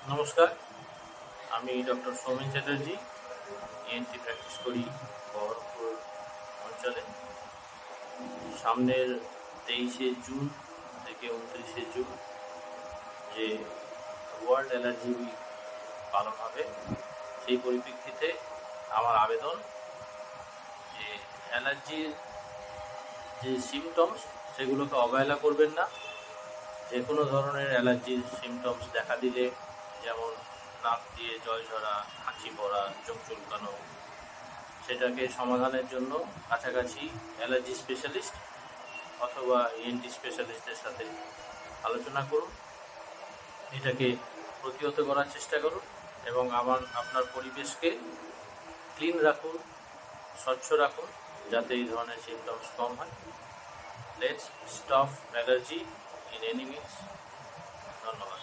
নমস্কার, আমি doctor Soumen Chatterjee, ENT practice করি বহরমপুর অঞ্চলে। সামনের 23শে জুন থেকে 29শে জুন যে ওয়ার্ল্ড অ্যালার্জি উইক পালন হবে, সেই পরিপ্রেক্ষিতে আমার আবেদন যে অ্যালার্জির যে সিমটমস সেগুলোকে অবহেলা করবেন না। যে কোনো ধরনের অ্যালার্জির সিমটমস দেখা দিলে, যেমন নাক দিয়ে জল ঝরা, হাঁচি পড়া, চোখ চুলকানো, সেটাকে সমাধানের জন্য কাছাকাছি অ্যালার্জি স্পেশালিস্ট অথবা ইএনটি স্পেশালিস্টের সাথে আলোচনা করুন। এটাকে প্রতিহত করার চেষ্টা করুন এবং আপনার পরিবেশকে ক্লিন রাখুন, স্বচ্ছ রাখুন, যাতে এই ধরনের সিমটমস কম হয়। Let's stop allergy in any means. ধন্যবাদ।